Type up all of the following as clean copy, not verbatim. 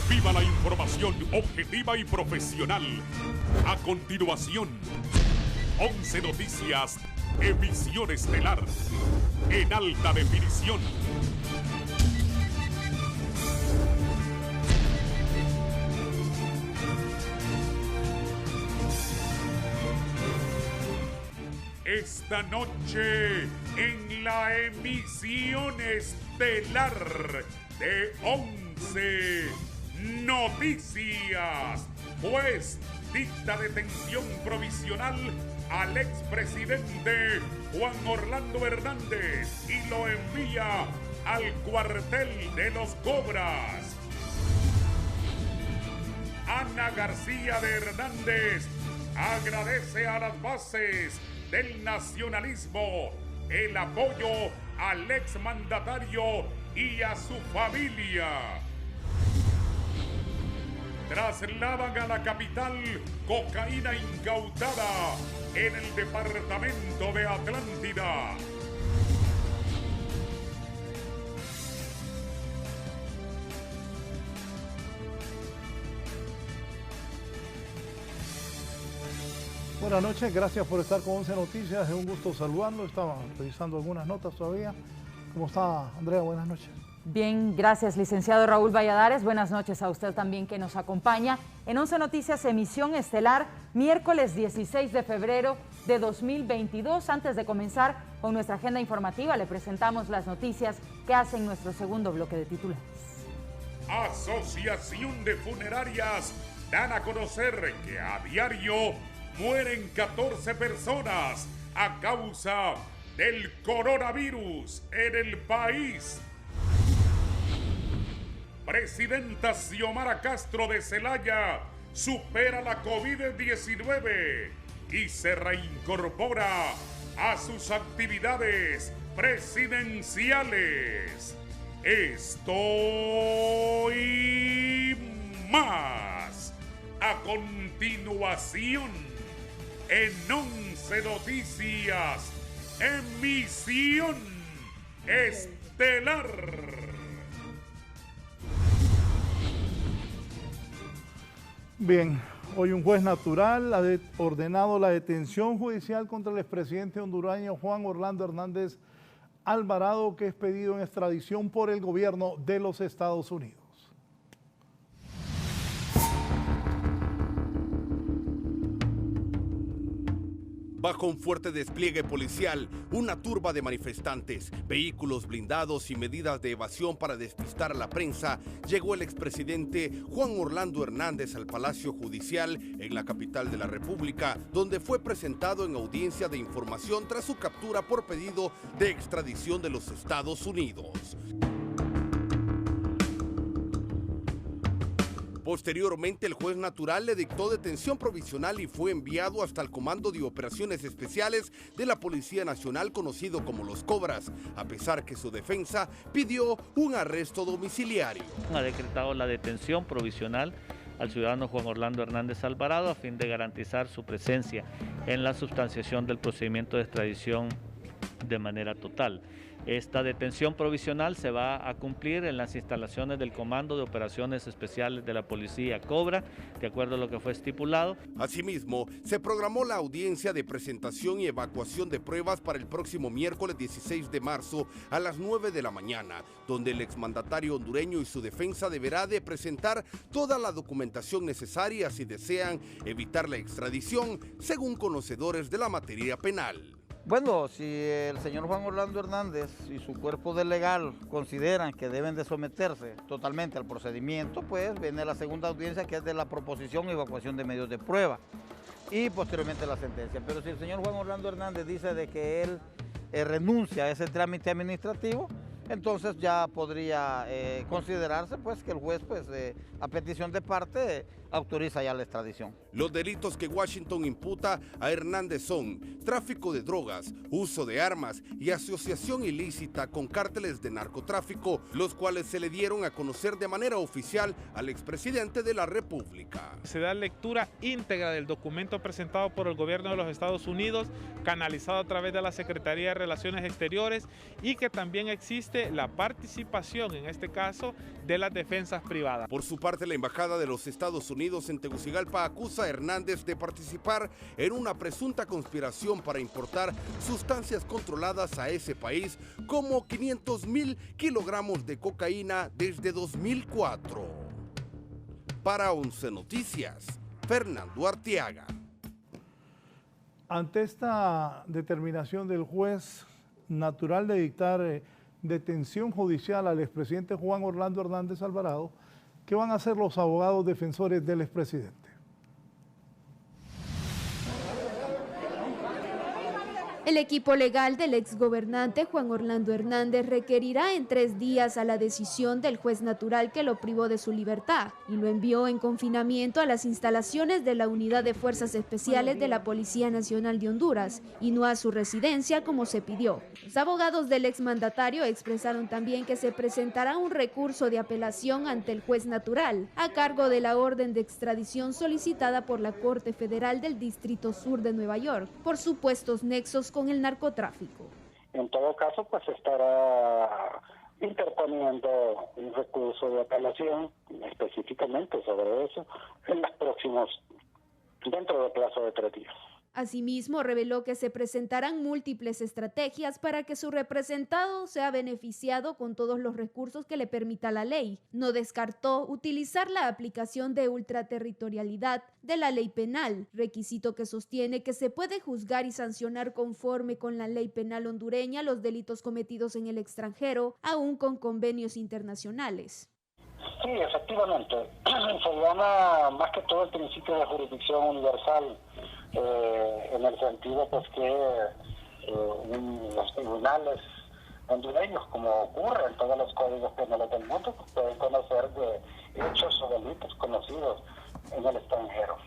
Viva la información objetiva y profesional. A continuación, 11 Noticias, emisión estelar, en alta definición. Esta noche, en la emisión estelar de 11 Noticias, pues dicta detención provisional al expresidente Juan Orlando Hernández y lo envía al cuartel de los Cobras. Ana García de Hernández agradece a las bases del nacionalismo el apoyo al exmandatario y a su familia. Trasladan a la capital cocaína incautada en el departamento de Atlántida. Buenas noches, gracias por estar con 11 Noticias, es un gusto saludarlo, estaba revisando algunas notas todavía. ¿Cómo está, Andrea? Buenas noches. Bien, gracias, licenciado Raúl Valladares. Buenas noches a usted también que nos acompaña en 11 Noticias, emisión estelar, miércoles 16 de febrero de 2022. Antes de comenzar con nuestra agenda informativa, le presentamos las noticias que hacen nuestro segundo bloque de titulares. Asociación de Funerarias dan a conocer que a diario mueren 14 personas a causa del coronavirus en el país. Presidenta Xiomara Castro de Celaya supera la COVID-19 y se reincorpora a sus actividades presidenciales. Esto y más a continuación en 11 Noticias, emisión estelar. Bien, hoy un juez natural ha ordenado la detención judicial contra el expresidente hondureño Juan Orlando Hernández Alvarado, que es pedido en extradición por el gobierno de los Estados Unidos. Bajo un fuerte despliegue policial, una turba de manifestantes, vehículos blindados y medidas de evasión para despistar a la prensa, llegó el expresidente Juan Orlando Hernández al Palacio Judicial en la capital de la República, donde fue presentado en audiencia de información tras su captura por pedido de extradición de los Estados Unidos. Posteriormente, el juez natural le dictó detención provisional y fue enviado hasta el Comando de Operaciones Especiales de la Policía Nacional, conocido como los Cobras, a pesar que su defensa pidió un arresto domiciliario. Ha decretado la detención provisional al ciudadano Juan Orlando Hernández Alvarado a fin de garantizar su presencia en la sustanciación del procedimiento de extradición de manera total. Esta detención provisional se va a cumplir en las instalaciones del Comando de Operaciones Especiales de la Policía Cobra, de acuerdo a lo que fue estipulado. Asimismo, se programó la audiencia de presentación y evacuación de pruebas para el próximo miércoles 16 de marzo a las 9 de la mañana, donde el exmandatario hondureño y su defensa deberá de presentar toda la documentación necesaria si desean evitar la extradición, según conocedores de la materia penal. Bueno, si el señor Juan Orlando Hernández y su cuerpo de legal consideran que deben de someterse totalmente al procedimiento, pues viene la segunda audiencia, que es de la proposición y evacuación de medios de prueba, y posteriormente la sentencia. Pero si el señor Juan Orlando Hernández dice de que él renuncia a ese trámite administrativo, entonces ya podría considerarse pues que el juez a petición de parte autoriza ya la extradición. Los delitos que Washington imputa a Hernández son tráfico de drogas, uso de armas y asociación ilícita con cárteles de narcotráfico, los cuales se le dieron a conocer de manera oficial al expresidente de la República. Se da lectura íntegra del documento presentado por el gobierno de los Estados Unidos, canalizado a través de la Secretaría de Relaciones Exteriores, y que también existe permite la participación, en este caso, de las defensas privadas. Por su parte, la Embajada de los Estados Unidos en Tegucigalpa acusa a Hernández de participar en una presunta conspiración para importar sustancias controladas a ese país, como 500,000 kilogramos de cocaína desde 2004. Para 11 Noticias, Fernando Arteaga. Ante esta determinación del juez natural de dictar detención judicial al expresidente Juan Orlando Hernández Alvarado, ¿qué van a hacer los abogados defensores del expresidente? El equipo legal del exgobernante Juan Orlando Hernández requerirá en 3 días a la decisión del juez natural que lo privó de su libertad y lo envió en confinamiento a las instalaciones de la Unidad de Fuerzas Especiales de la Policía Nacional de Honduras y no a su residencia como se pidió. Los abogados del exmandatario expresaron también que se presentará un recurso de apelación ante el juez natural a cargo de la orden de extradición solicitada por la Corte Federal del Distrito Sur de Nueva York por supuestos nexos con el narcotráfico. En todo caso, pues estará interponiendo un recurso de apelación específicamente sobre eso dentro del plazo de 3 días. Asimismo, reveló que se presentarán múltiples estrategias para que su representado sea beneficiado con todos los recursos que le permita la ley. No descartó utilizar la aplicación de ultraterritorialidad de la ley penal, requisito que sostiene que se puede juzgar y sancionar conforme con la ley penal hondureña los delitos cometidos en el extranjero, aún con convenios internacionales. Sí, efectivamente. Se llama más que todo el principio de jurisdicción universal, en el sentido pues que los tribunales hondureños, como ocurre en todos los códigos penales del mundo, pues pueden conocer de hechos o delitos conocidos en el extranjero.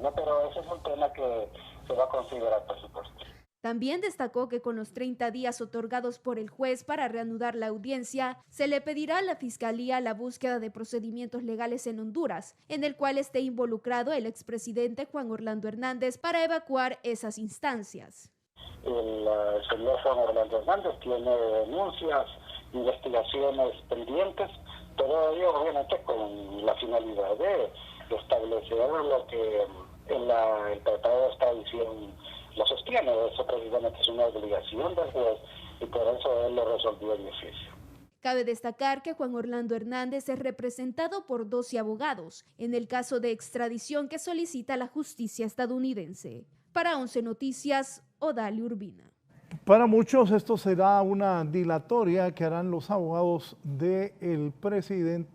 ¿No? Pero ese es un tema que se va a considerar, por supuesto. También destacó que con los 30 días otorgados por el juez para reanudar la audiencia, se le pedirá a la Fiscalía la búsqueda de procedimientos legales en Honduras, en el cual esté involucrado el expresidente Juan Orlando Hernández para evacuar esas instancias. El señor Juan Orlando Hernández tiene denuncias, investigaciones pendientes, todo ello obviamente con la finalidad de establecer lo que el Tratado de Extradición lo sostiene. Eso precisamente es una obligación del juez y por eso él lo resolvió en oficio. Cabe destacar que Juan Orlando Hernández es representado por 12 abogados en el caso de extradición que solicita la justicia estadounidense. Para 11 Noticias, Odalia Urbina. Para muchos esto será una dilatoria que harán los abogados del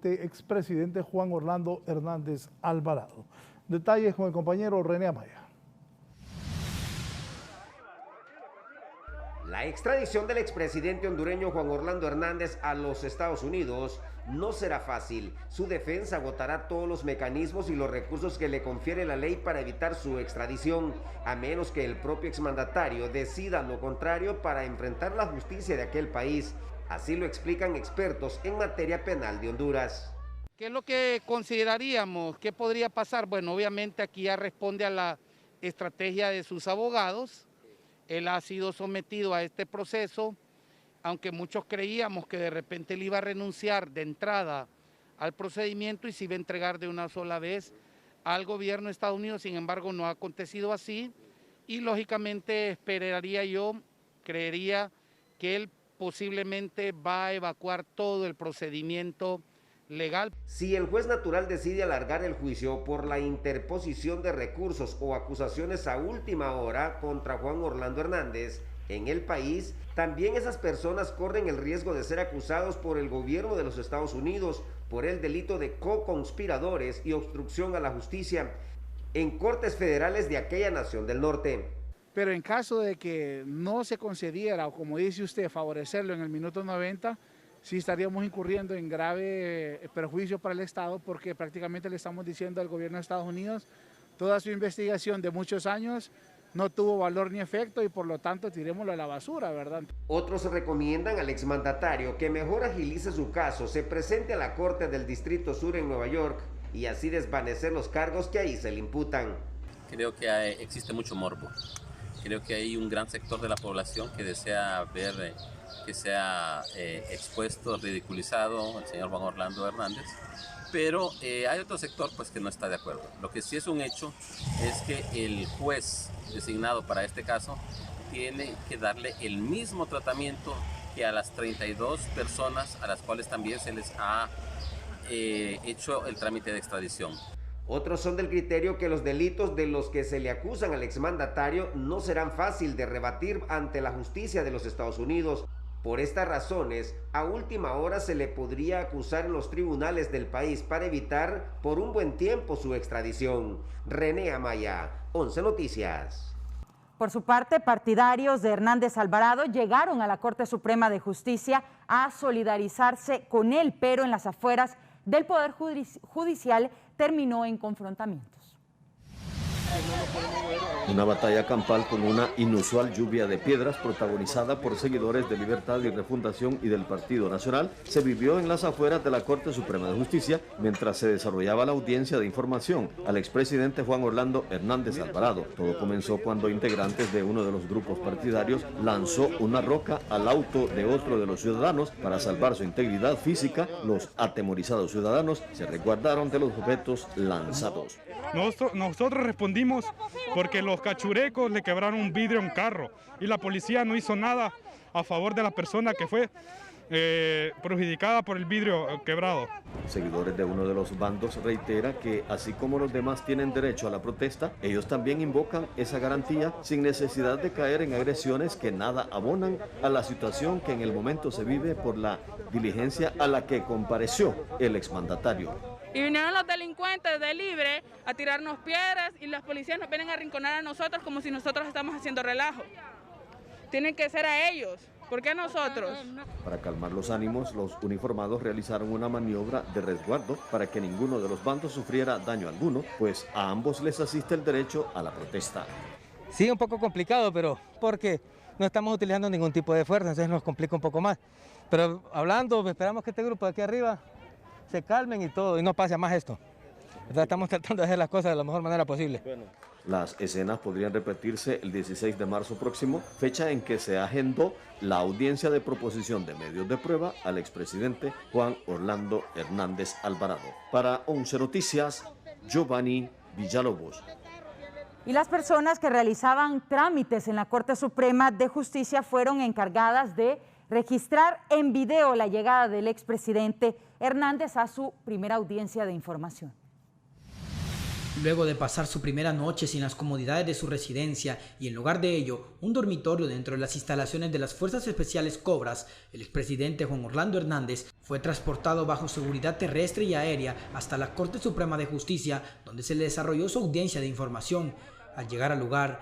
expresidente Juan Orlando Hernández Alvarado. Detalles con el compañero René Amaya. La extradición del expresidente hondureño Juan Orlando Hernández a los Estados Unidos no será fácil. Su defensa agotará todos los mecanismos y los recursos que le confiere la ley para evitar su extradición, a menos que el propio exmandatario decida lo contrario para enfrentar la justicia de aquel país. Así lo explican expertos en materia penal de Honduras. ¿Qué es lo que consideraríamos? ¿Qué podría pasar? Bueno, obviamente aquí ya responde a la estrategia de sus abogados. Él ha sido sometido a este proceso, aunque muchos creíamos que de repente él iba a renunciar de entrada al procedimiento y se iba a entregar de una sola vez al gobierno de Estados Unidos. Sin embargo, no ha acontecido así y lógicamente creería que él posiblemente va a evacuar todo el procedimiento legal. Si el juez natural decide alargar el juicio por la interposición de recursos o acusaciones a última hora contra Juan Orlando Hernández en el país, también esas personas corren el riesgo de ser acusados por el gobierno de los Estados Unidos por el delito de co-conspiradores y obstrucción a la justicia en cortes federales de aquella nación del norte. Pero en caso de que no se concediera, o como dice usted, favorecerlo en el minuto 90, sí estaríamos incurriendo en grave perjuicio para el Estado, porque prácticamente le estamos diciendo al gobierno de Estados Unidos, toda su investigación de muchos años no tuvo valor ni efecto y por lo tanto tirémoslo a la basura, ¿verdad? Otros recomiendan al exmandatario que mejor agilice su caso, se presente a la Corte del Distrito Sur en Nueva York y así desvanecer los cargos que ahí se le imputan. Creo que existe mucho morbo. Creo que hay un gran sector de la población que desea ver que sea expuesto, ridiculizado el señor Juan Orlando Hernández, pero hay otro sector pues que no está de acuerdo. Lo que sí es un hecho es que el juez designado para este caso tiene que darle el mismo tratamiento que a las 32 personas a las cuales también se les ha hecho el trámite de extradición. Otros son del criterio que los delitos de los que se le acusan al exmandatario no serán fácil de rebatir ante la justicia de los Estados Unidos. Por estas razones, a última hora se le podría acusar en los tribunales del país para evitar por un buen tiempo su extradición. René Amaya, 11 Noticias. Por su parte, partidarios de Hernández Alvarado llegaron a la Corte Suprema de Justicia a solidarizarse con él, pero en las afueras del Poder Judicial terminó en confrontamientos. Una batalla campal con una inusual lluvia de piedras protagonizada por seguidores de Libertad y Refundación y del Partido Nacional se vivió en las afueras de la Corte Suprema de Justicia mientras se desarrollaba la audiencia de información al expresidente Juan Orlando Hernández Alvarado. Todo comenzó cuando integrantes de uno de los grupos partidarios lanzó una roca al auto de otro de los ciudadanos para salvar su integridad física. Los atemorizados ciudadanos se resguardaron de los objetos lanzados. Nosotros respondimos porque los cachurecos le quebraron un vidrio a un carro y la policía no hizo nada a favor de la persona que fue perjudicada por el vidrio quebrado. Seguidores de uno de los bandos reitera que así como los demás tienen derecho a la protesta, ellos también invocan esa garantía sin necesidad de caer en agresiones que nada abonan a la situación que en el momento se vive por la diligencia a la que compareció el exmandatario. Y vinieron los delincuentes de libre a tirarnos piedras y las policías nos vienen a arrinconar a nosotros como si nosotros estamos haciendo relajo. Tienen que ser a ellos, ¿por qué a nosotros? Para calmar los ánimos, los uniformados realizaron una maniobra de resguardo para que ninguno de los bandos sufriera daño alguno, pues a ambos les asiste el derecho a la protesta. Sí, un poco complicado, pero porque no estamos utilizando ningún tipo de fuerza, entonces nos complica un poco más. Pero hablando, esperamos que este grupo de aquí arriba se calmen y todo, y no pase a más esto. Entonces estamos tratando de hacer las cosas de la mejor manera posible. Las escenas podrían repetirse el 16 de marzo próximo, fecha en que se agendó la audiencia de proposición de medios de prueba al expresidente Juan Orlando Hernández Alvarado. Para 11 Noticias, Giovanni Villalobos. Y las personas que realizaban trámites en la Corte Suprema de Justicia fueron encargadas de registrar en video la llegada del expresidente Hernández a su primera audiencia de información. Luego de pasar su primera noche sin las comodidades de su residencia y en lugar de ello un dormitorio dentro de las instalaciones de las Fuerzas Especiales Cobras, el expresidente Juan Orlando Hernández fue transportado bajo seguridad terrestre y aérea hasta la Corte Suprema de Justicia, donde se le desarrolló su audiencia de información. Al llegar al lugar,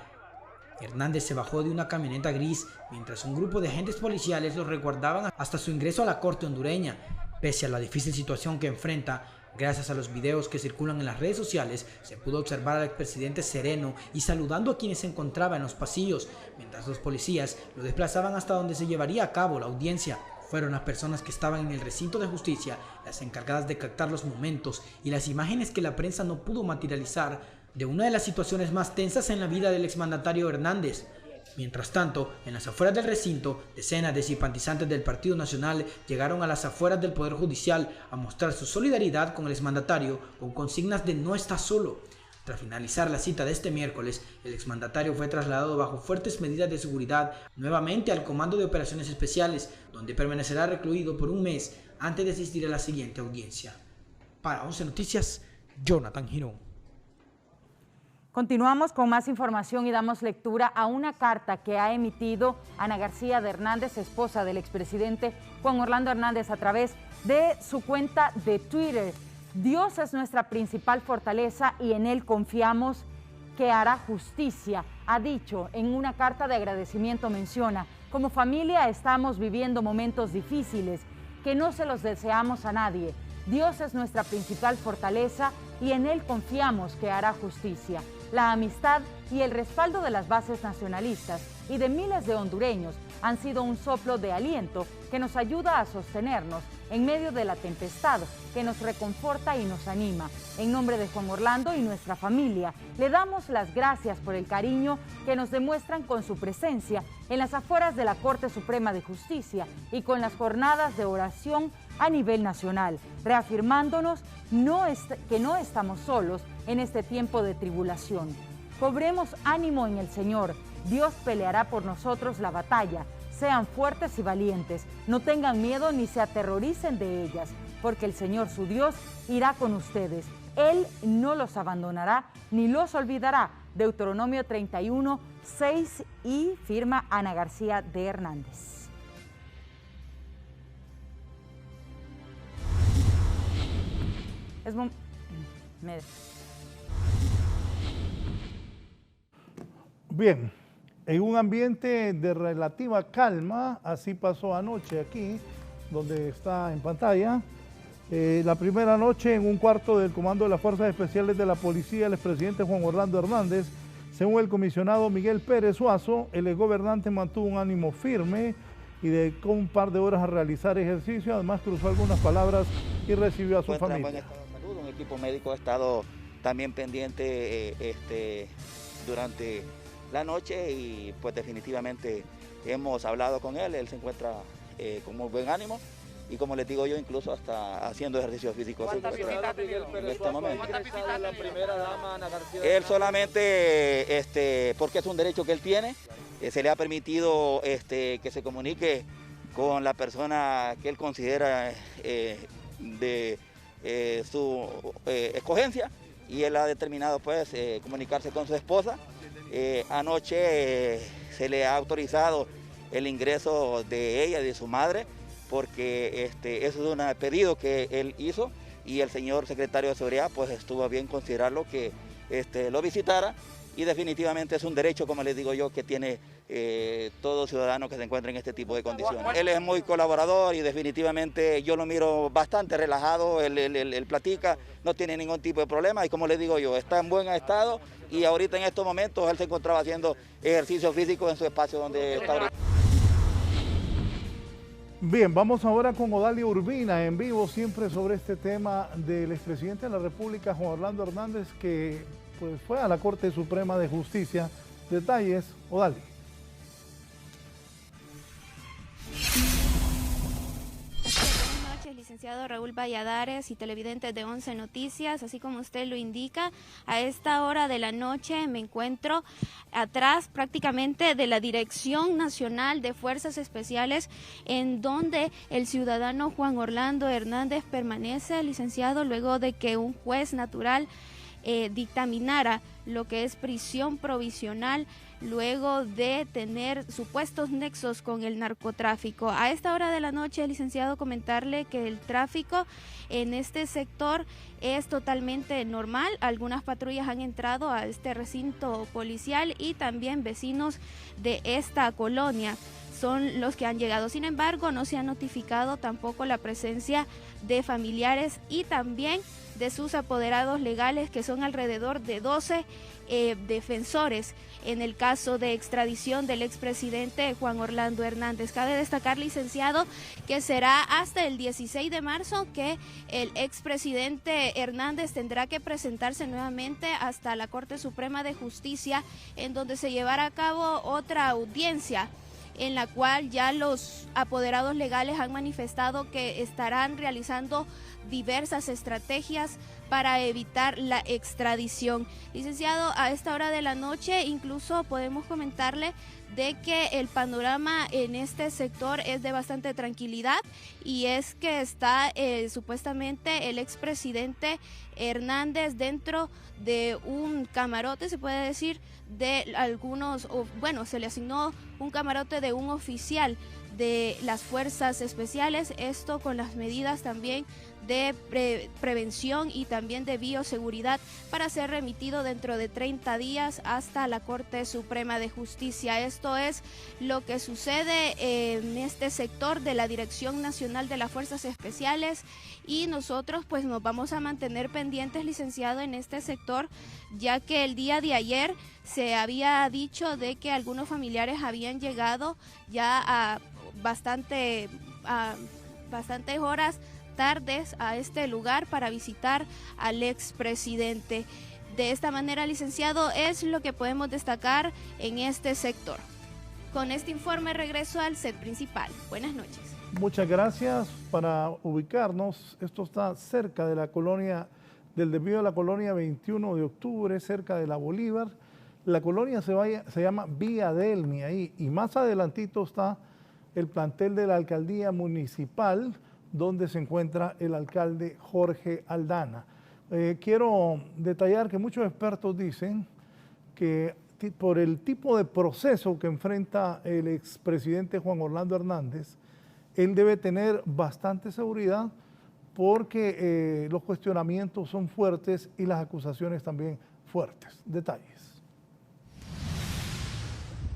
Hernández se bajó de una camioneta gris mientras un grupo de agentes policiales lo resguardaban hasta su ingreso a la corte hondureña. Pese a la difícil situación que enfrenta, gracias a los videos que circulan en las redes sociales, se pudo observar al expresidente sereno y saludando a quienes se encontraban en los pasillos, mientras los policías lo desplazaban hasta donde se llevaría a cabo la audiencia. Fueron las personas que estaban en el recinto de justicia las encargadas de captar los momentos y las imágenes que la prensa no pudo materializar de una de las situaciones más tensas en la vida del exmandatario Hernández. Mientras tanto, en las afueras del recinto, decenas de simpatizantes del Partido Nacional llegaron a las afueras del Poder Judicial a mostrar su solidaridad con el exmandatario con consignas de no está solo. Tras finalizar la cita de este miércoles, el exmandatario fue trasladado bajo fuertes medidas de seguridad nuevamente al Comando de Operaciones Especiales, donde permanecerá recluido por un mes antes de asistir a la siguiente audiencia. Para 11 Noticias, Jonathan Girón. Continuamos con más información y damos lectura a una carta que ha emitido Ana García de Hernández, esposa del expresidente Juan Orlando Hernández, a través de su cuenta de Twitter. Dios es nuestra principal fortaleza y en Él confiamos que hará justicia. Ha dicho en una carta de agradecimiento, menciona: como familia estamos viviendo momentos difíciles que no se los deseamos a nadie. Dios es nuestra principal fortaleza y en Él confiamos que hará justicia. la amistad y el respaldo de las bases nacionalistas y de miles de hondureños han sido un soplo de aliento que nos ayuda a sostenernos en medio de la tempestad, que nos reconforta y nos anima. En nombre de Juan Orlando y nuestra familia, le damos las gracias por el cariño que nos demuestran con su presencia en las afueras de la Corte Suprema de Justicia y con las jornadas de oración a nivel nacional, reafirmándonos que no estamos solos en este tiempo de tribulación. Cobremos ánimo en el Señor. Dios peleará por nosotros la batalla. Sean fuertes y valientes, no tengan miedo ni se aterroricen de ellas, porque el Señor su Dios irá con ustedes. Él no los abandonará ni los olvidará. Deuteronomio 31, 6 y firma Ana García de Hernández. Bien. En un ambiente de relativa calma, así pasó anoche aquí, donde está en pantalla. La primera noche en un cuarto del Comando de las Fuerzas Especiales de la Policía, el expresidente Juan Orlando Hernández, según el comisionado Miguel Pérez Suazo, el exgobernante mantuvo un ánimo firme y dedicó un par de horas a realizar ejercicio. Además cruzó algunas palabras y recibió a su familia. Buen estado de salud. Un equipo médico ha estado también pendiente durante la noche y pues definitivamente hemos hablado con él se encuentra con muy buen ánimo y como les digo yo, incluso hasta haciendo ejercicio físico en este momento. La primera dama, Ana García? Él solamente, porque es un derecho que él tiene, se le ha permitido que se comunique con la persona que él considera de su escogencia y él ha determinado pues comunicarse con su esposa. Anoche se le ha autorizado el ingreso de ella y de su madre porque eso es un pedido que él hizo y el señor secretario de Seguridad pues estuvo a bien considerarlo que lo visitara y definitivamente es un derecho, como les digo yo, que tiene todo ciudadano que se encuentra en este tipo de condiciones. Él es muy colaborador y definitivamente yo lo miro bastante relajado, él platica, no tiene ningún tipo de problema y como les digo yo, está en buen estado y ahorita en estos momentos él se encontraba haciendo ejercicio físico en su espacio donde está ahorita. Bien, vamos ahora con Odalia Urbina en vivo, siempre sobre este tema del expresidente de la República, Juan Orlando Hernández, que pues fue a la Corte Suprema de Justicia. Detalles, Odalia. Buenas noches, licenciado Raúl Valladares y televidentes de 11 Noticias. Así como usted lo indica, a esta hora de la noche me encuentro atrás prácticamente de la Dirección Nacional de Fuerzas Especiales, en donde el ciudadano Juan Orlando Hernández permanece, licenciado, luego de que un juez natural dictaminara lo que es prisión provisional luego de tener supuestos nexos con el narcotráfico. A esta hora de la noche, licenciado, comentarle que el tráfico en este sector es totalmente normal. Algunas patrullas han entrado a este recinto policial y también vecinos de esta colonia son los que han llegado. Sin embargo, no se ha notificado tampoco la presencia de familiares y también de sus apoderados legales, que son alrededor de 12 defensores en el caso de extradición del expresidente Juan Orlando Hernández. Cabe destacar, licenciado, que será hasta el 16 de marzo que el expresidente Hernández tendrá que presentarse nuevamente hasta la Corte Suprema de Justicia, en donde se llevará a cabo otra audiencia, en la cual ya los apoderados legales han manifestado que estarán realizando diversas estrategias para evitar la extradición. Licenciado, a esta hora de la noche incluso podemos comentarle de que el panorama en este sector es de bastante tranquilidad, y es que está supuestamente el expresidente Hernández dentro de un camarote, se puede decir, de algunos, bueno, se le asignó un camarote de un oficial de las fuerzas especiales, esto con las medidas también de prevención y también de bioseguridad para ser remitido dentro de 30 días hasta la Corte Suprema de Justicia. Esto es lo que sucede en este sector de la Dirección Nacional de las Fuerzas Especiales y nosotros pues nos vamos a mantener pendientes, licenciado, en este sector, ya que el día de ayer se había dicho de que algunos familiares habían llegado ya a bastantes horas tardes a este lugar para visitar al expresidente. De esta manera, licenciado, es lo que podemos destacar en este sector. Con este informe regreso al set principal. Buenas noches. Muchas gracias. Para ubicarnos, esto está cerca de la colonia, del desvío de la colonia 21 de octubre, cerca de la Bolívar. La colonia se llama Vía Delmi ahí, y más adelantito está el plantel de la alcaldía municipal, donde se encuentra el alcalde Jorge Aldana. Quiero detallar que muchos expertos dicen que por el tipo de proceso que enfrenta el expresidente Juan Orlando Hernández, él debe tener bastante seguridad porque los cuestionamientos son fuertes y las acusaciones también fuertes. Detalles.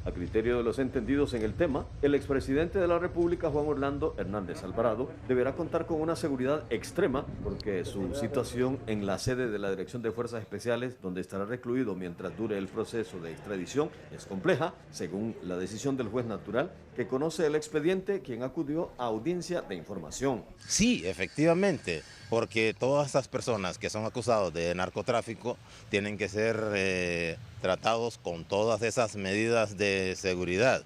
A criterio de los entendidos en el tema, el expresidente de la República, Juan Orlando Hernández Alvarado, deberá contar con una seguridad extrema porque su situación en la sede de la Dirección de Fuerzas Especiales, donde estará recluido mientras dure el proceso de extradición, es compleja, según la decisión del juez natural, que conoce el expediente, quien acudió a audiencia de información. Sí, efectivamente, porque todas estas personas que son acusados de narcotráfico tienen que ser tratados con todas esas medidas de seguridad,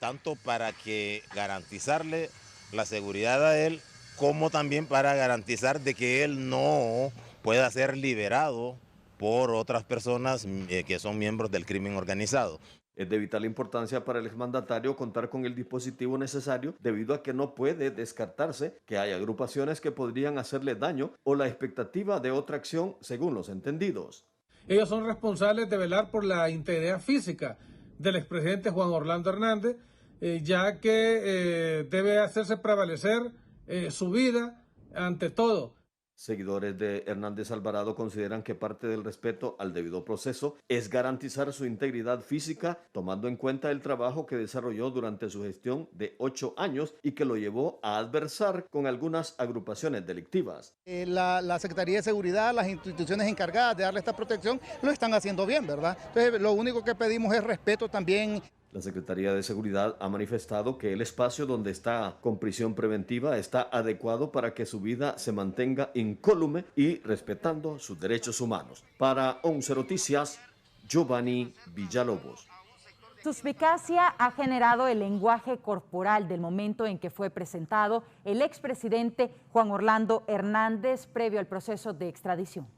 tanto para que garantizarle la seguridad a él, como también para garantizar de que él no pueda ser liberado por otras personas que son miembros del crimen organizado. Es de vital importancia para el exmandatario contar con el dispositivo necesario debido a que no puede descartarse que hay agrupaciones que podrían hacerle daño o la expectativa de otra acción según los entendidos. Ellos son responsables de velar por la integridad física del expresidente Juan Orlando Hernández, ya que debe hacerse prevalecer su vida ante todo. Seguidores de Hernández Alvarado consideran que parte del respeto al debido proceso es garantizar su integridad física, tomando en cuenta el trabajo que desarrolló durante su gestión de 8 años y que lo llevó a adversar con algunas agrupaciones delictivas. La Secretaría de Seguridad, las instituciones encargadas de darle esta protección, lo están haciendo bien, ¿verdad? Entonces, lo único que pedimos es respeto también. La Secretaría de Seguridad ha manifestado que el espacio donde está con prisión preventiva está adecuado para que su vida se mantenga incólume y respetando sus derechos humanos. Para 11 Noticias, Giovanni Villalobos. Suspicacia ha generado el lenguaje corporal del momento en que fue presentado el expresidente Juan Orlando Hernández previo al proceso de extradición.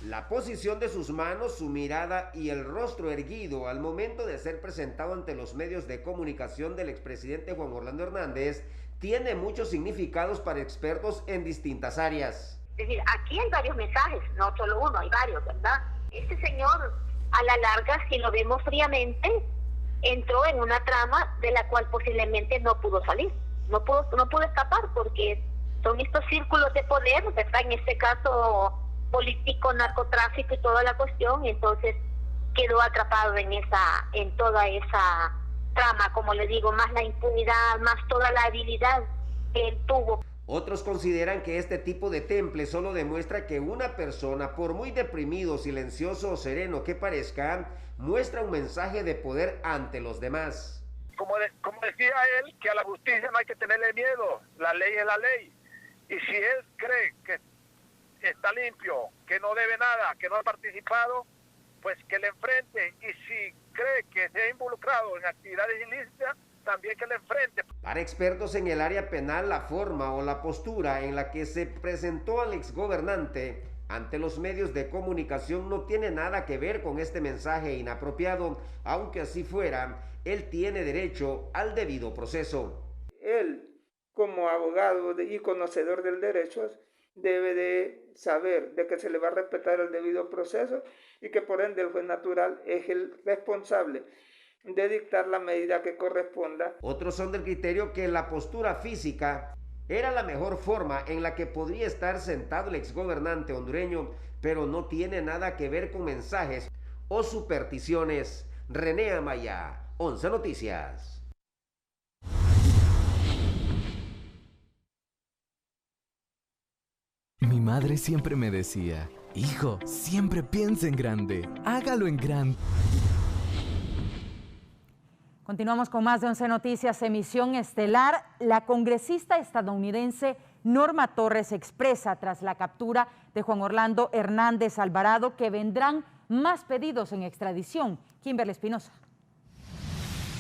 La posición de sus manos, su mirada y el rostro erguido al momento de ser presentado ante los medios de comunicación del expresidente Juan Orlando Hernández tiene muchos significados para expertos en distintas áreas. Es decir, aquí hay varios mensajes, no solo uno, hay varios, ¿verdad? Este señor, a la larga, si lo vemos fríamente, entró en una trama de la cual posiblemente no pudo salir, no pudo escapar, porque son estos círculos de poder, ¿verdad? En este caso político, narcotráfico y toda la cuestión, y entonces quedó atrapado en toda esa trama, como le digo, más la impunidad, más toda la habilidad que él tuvo. Otros consideran que este tipo de temple solo demuestra que una persona, por muy deprimido, silencioso o sereno que parezca, muestra un mensaje de poder ante los demás. Como decía él, que a la justicia no hay que tenerle miedo, la ley es la ley, y si él cree que está limpio, que no debe nada, que no ha participado, pues que le enfrente, y si cree que se ha involucrado en actividades ilícitas, también que le enfrente. Para expertos en el área penal, la forma o la postura en la que se presentó al exgobernante ante los medios de comunicación no tiene nada que ver con este mensaje inapropiado, aunque así fuera, él tiene derecho al debido proceso. Él, como abogado y conocedor del derecho, debe de saber de que se le va a respetar el debido proceso y que por ende el juez natural es el responsable de dictar la medida que corresponda. Otros son del criterio que la postura física era la mejor forma en la que podría estar sentado el exgobernante hondureño, pero no tiene nada que ver con mensajes o supersticiones. René Amaya, 11 Noticias. Mi madre siempre me decía, hijo, siempre piensa en grande, hágalo en grande. Continuamos con más de 11 Noticias, emisión estelar. La congresista estadounidense Norma Torres expresa tras la captura de Juan Orlando Hernández Alvarado que vendrán más pedidos en extradición. Kimberly Espinosa.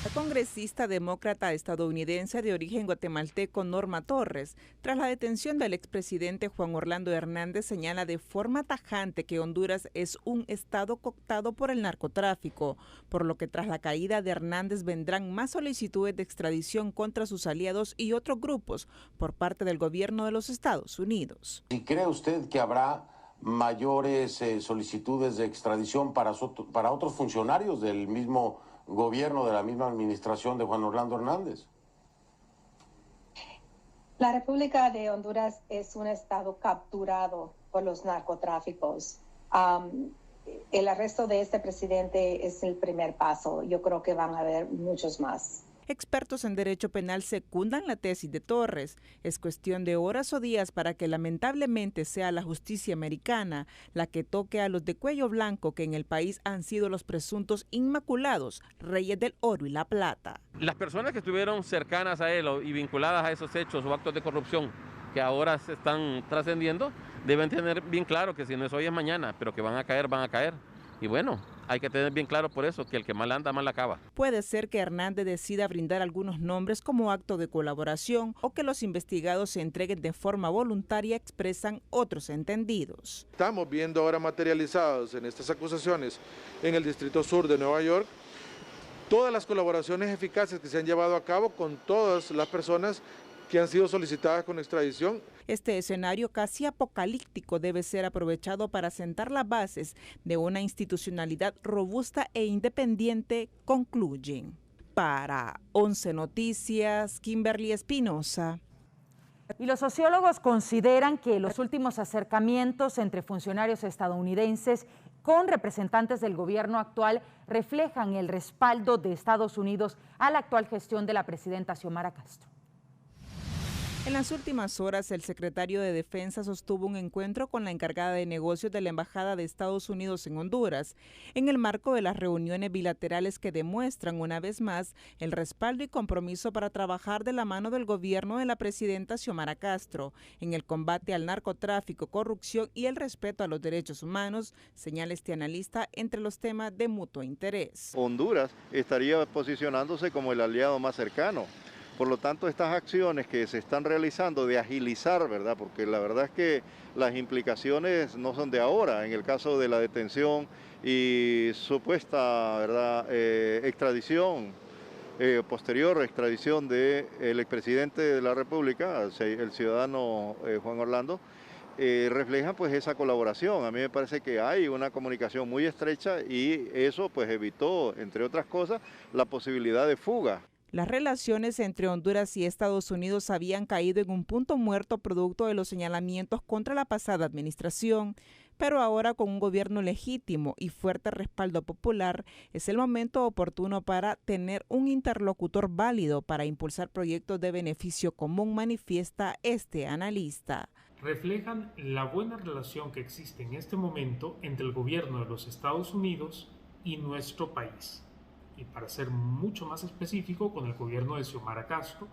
La congresista demócrata estadounidense de origen guatemalteco Norma Torres, tras la detención del expresidente Juan Orlando Hernández, señala de forma tajante que Honduras es un estado cooptado por el narcotráfico, por lo que tras la caída de Hernández vendrán más solicitudes de extradición contra sus aliados y otros grupos por parte del gobierno de los Estados Unidos. ¿Y cree usted que habrá mayores solicitudes de extradición para otros funcionarios del mismo gobierno, de la misma administración de Juan Orlando Hernández? La República de Honduras es un estado capturado por los narcotráficos. El arresto de este presidente es el primer paso. Yo creo que van a haber muchos más. Expertos en derecho penal secundan la tesis de Torres. Es cuestión de horas o días para que lamentablemente sea la justicia americana la que toque a los de cuello blanco que en el país han sido los presuntos inmaculados, reyes del oro y la plata. Las personas que estuvieron cercanas a él y vinculadas a esos hechos o actos de corrupción que ahora se están trascendiendo, deben tener bien claro que si no es hoy es mañana, pero que van a caer, van a caer. Y bueno, hay que tener bien claro por eso que el que mal anda, mal acaba. Puede ser que Hernández decida brindar algunos nombres como acto de colaboración o que los investigados se entreguen de forma voluntaria, expresan otros entendidos. Estamos viendo ahora materializados en estas acusaciones en el Distrito Sur de Nueva York todas las colaboraciones eficaces que se han llevado a cabo con todas las personas que han sido solicitadas con extradición. Este escenario casi apocalíptico debe ser aprovechado para sentar las bases de una institucionalidad robusta e independiente, concluyen. Para 11 Noticias, Kimberly Espinosa. Y los sociólogos consideran que los últimos acercamientos entre funcionarios estadounidenses con representantes del gobierno actual reflejan el respaldo de Estados Unidos a la actual gestión de la presidenta Xiomara Castro. En las últimas horas, el secretario de Defensa sostuvo un encuentro con la encargada de negocios de la Embajada de Estados Unidos en Honduras, en el marco de las reuniones bilaterales que demuestran una vez más el respaldo y compromiso para trabajar de la mano del gobierno de la presidenta Xiomara Castro en el combate al narcotráfico, corrupción y el respeto a los derechos humanos, señala este analista, entre los temas de mutuo interés. Honduras estaría posicionándose como el aliado más cercano. Por lo tanto, estas acciones que se están realizando de agilizar, ¿verdad? Porque la verdad es que las implicaciones no son de ahora. En el caso de la detención y supuesta, ¿verdad?, extradición, posterior extradición del expresidente de la República, el ciudadano Juan Orlando, reflejan pues esa colaboración. A mí me parece que hay una comunicación muy estrecha y eso pues evitó, entre otras cosas, la posibilidad de fuga. Las relaciones entre Honduras y Estados Unidos habían caído en un punto muerto producto de los señalamientos contra la pasada administración, pero ahora con un gobierno legítimo y fuerte respaldo popular, es el momento oportuno para tener un interlocutor válido para impulsar proyectos de beneficio común, manifiesta este analista. Reflejan la buena relación que existe en este momento entre el gobierno de los Estados Unidos y nuestro país. Y para ser mucho más específico, con el gobierno de Xiomara Castro,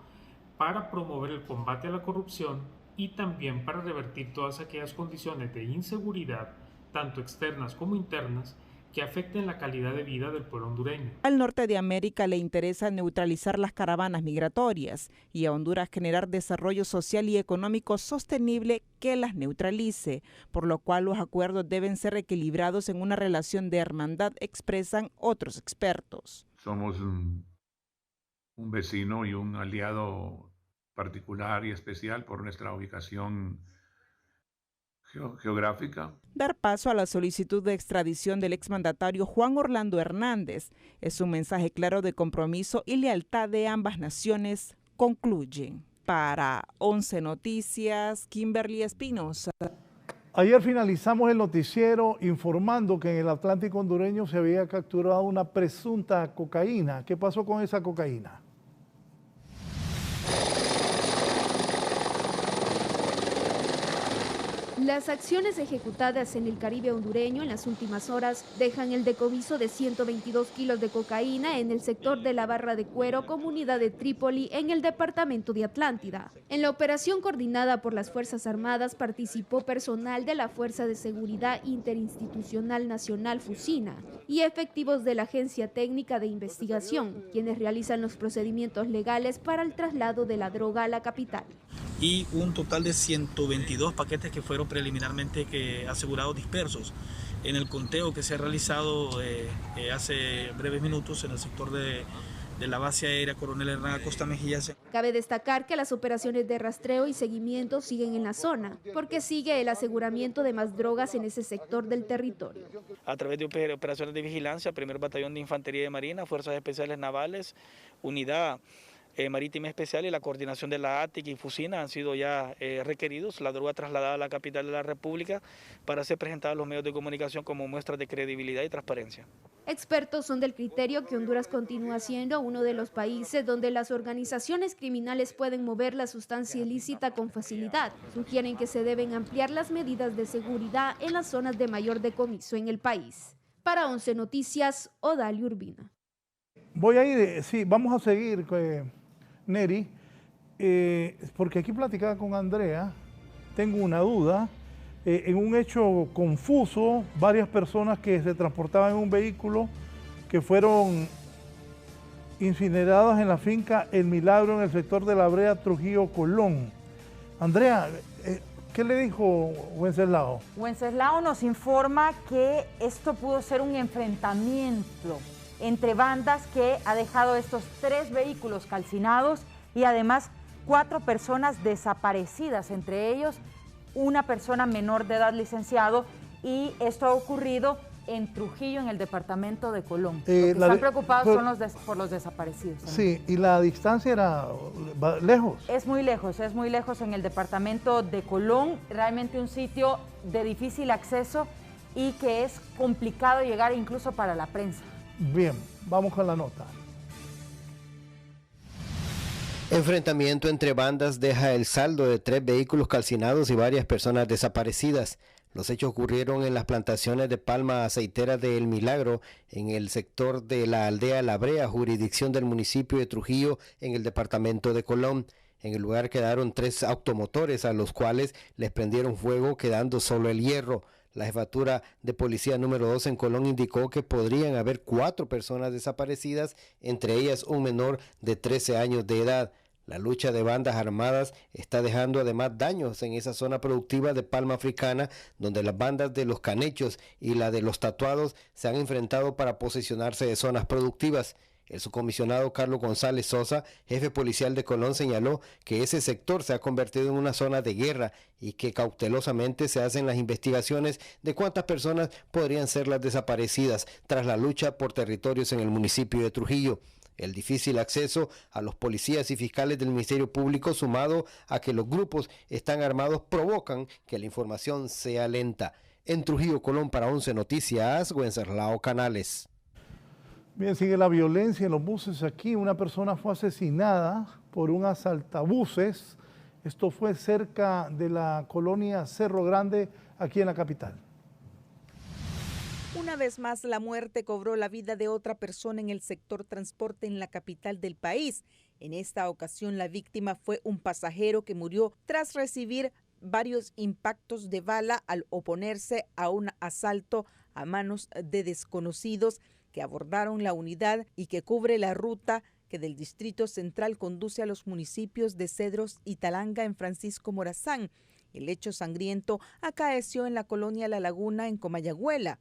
para promover el combate a la corrupción y también para revertir todas aquellas condiciones de inseguridad, tanto externas como internas, que afecten la calidad de vida del pueblo hondureño. Al norte de América le interesa neutralizar las caravanas migratorias y a Honduras generar desarrollo social y económico sostenible que las neutralice, por lo cual los acuerdos deben ser equilibrados en una relación de hermandad, expresan otros expertos. Somos un vecino y un aliado particular y especial por nuestra ubicación geográfica. Dar paso a la solicitud de extradición del exmandatario Juan Orlando Hernández es un mensaje claro de compromiso y lealtad de ambas naciones, concluyen. Para 11 Noticias, Kimberly Espinosa. Ayer finalizamos el noticiero informando que en el Atlántico hondureño se había capturado una presunta cocaína. ¿Qué pasó con esa cocaína? Las acciones ejecutadas en el Caribe hondureño en las últimas horas dejan el decomiso de 122 kilos de cocaína en el sector de la Barra de Cuero, comunidad de Trípoli, en el departamento de Atlántida. En la operación coordinada por las Fuerzas Armadas participó personal de la Fuerza de Seguridad Interinstitucional Nacional FUSINA y efectivos de la Agencia Técnica de Investigación, quienes realizan los procedimientos legales para el traslado de la droga a la capital. Y un total de 122 paquetes que fueron preliminarmente asegurados dispersos. En el conteo que se ha realizado hace breves minutos en el sector de la base aérea Coronel Hernán Acosta Mejía. Cabe destacar que las operaciones de rastreo y seguimiento siguen en la zona, porque sigue el aseguramiento de más drogas en ese sector del territorio. A través de operaciones de vigilancia, Primer Batallón de Infantería de Marina, Fuerzas Especiales Navales, Unidad Marítima Especial y la coordinación de la ATIC y FUSINA han sido ya requeridos. La droga trasladada a la capital de la República para ser presentada a los medios de comunicación como muestras de credibilidad y transparencia. Expertos son del criterio que Honduras continúa siendo uno de los países donde las organizaciones criminales pueden mover la sustancia ilícita con facilidad. Sugieren que se deben ampliar las medidas de seguridad en las zonas de mayor decomiso en el país. Para 11 Noticias, Odalia Urbina. Voy a ir, sí, vamos a seguir, Neri, porque aquí platicaba con Andrea, tengo una duda. En un hecho confuso, varias personas que se transportaban en un vehículo que fueron incineradas en la finca El Milagro en el sector de la Brea, Trujillo, Colón. Andrea, ¿qué le dijo Wenceslao? Wenceslao nos informa que esto pudo ser un enfrentamiento entre bandas que ha dejado estos 3 vehículos calcinados y además 4 personas desaparecidas, entre ellos una persona menor de edad, licenciado, y esto ha ocurrido en Trujillo, en el departamento de Colón. Los que están preocupados son por los desaparecidos. Sí, y la distancia era lejos. Es muy lejos en el departamento de Colón, realmente un sitio de difícil acceso y que es complicado llegar incluso para la prensa. Bien, vamos con la nota. Enfrentamiento entre bandas deja el saldo de 3 vehículos calcinados y varias personas desaparecidas. Los hechos ocurrieron en las plantaciones de palma aceitera de El Milagro, en el sector de la aldea La Brea, jurisdicción del municipio de Trujillo, en el departamento de Colón. En el lugar quedaron 3 automotores a los cuales les prendieron fuego, quedando solo el hierro. La jefatura de policía número 2 en Colón indicó que podrían haber 4 personas desaparecidas, entre ellas un menor de 13 años de edad. La lucha de bandas armadas está dejando además daños en esa zona productiva de palma africana, donde las bandas de los canechos y la de los tatuados se han enfrentado para posicionarse de zonas productivas. El subcomisionado Carlos González Sosa, jefe policial de Colón, señaló que ese sector se ha convertido en una zona de guerra y que cautelosamente se hacen las investigaciones de cuántas personas podrían ser las desaparecidas tras la lucha por territorios en el municipio de Trujillo. El difícil acceso a los policías y fiscales del Ministerio Público, sumado a que los grupos están armados, provocan que la información sea lenta. En Trujillo, Colón, para 11 Noticias, Wenceslao Canales. Bien, sigue la violencia en los buses aquí. Una persona fue asesinada por un asaltabuses. Esto fue cerca de la colonia Cerro Grande, aquí en la capital. Una vez más, la muerte cobró la vida de otra persona en el sector transporte en la capital del país. En esta ocasión, la víctima fue un pasajero que murió tras recibir varios impactos de bala al oponerse a un asalto a manos de desconocidos que abordaron la unidad y que cubre la ruta que del Distrito Central conduce a los municipios de Cedros y Talanga en Francisco Morazán. El hecho sangriento acaeció en la colonia La Laguna en Comayagüela.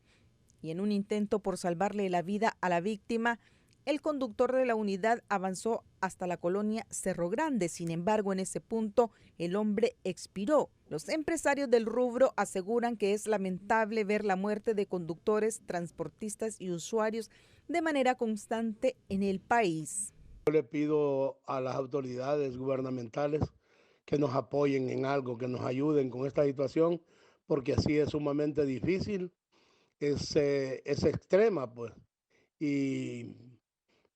Y en un intento por salvarle la vida a la víctima, el conductor de la unidad avanzó hasta la colonia Cerro Grande. Sin embargo, en ese punto, el hombre expiró. Los empresarios del rubro aseguran que es lamentable ver la muerte de conductores, transportistas y usuarios de manera constante en el país. Yo le pido a las autoridades gubernamentales que nos apoyen en algo, que nos ayuden con esta situación, porque así es sumamente difícil, es extrema, pues. Y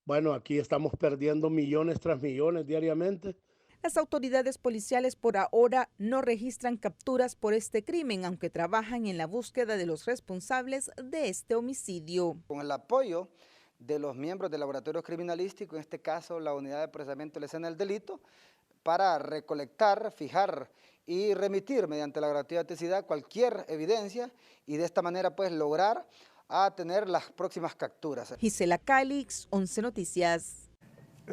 bueno, aquí estamos perdiendo millones tras millones diariamente. Las autoridades policiales por ahora no registran capturas por este crimen, aunque trabajan en la búsqueda de los responsables de este homicidio. Con el apoyo de los miembros del laboratorio criminalístico, en este caso la unidad de procesamiento de la escena del delito, para recolectar, fijar y remitir mediante la gratuidad autenticidad cualquier evidencia y de esta manera pues lograr a tener las próximas capturas. Gisela Calix, 11 Noticias.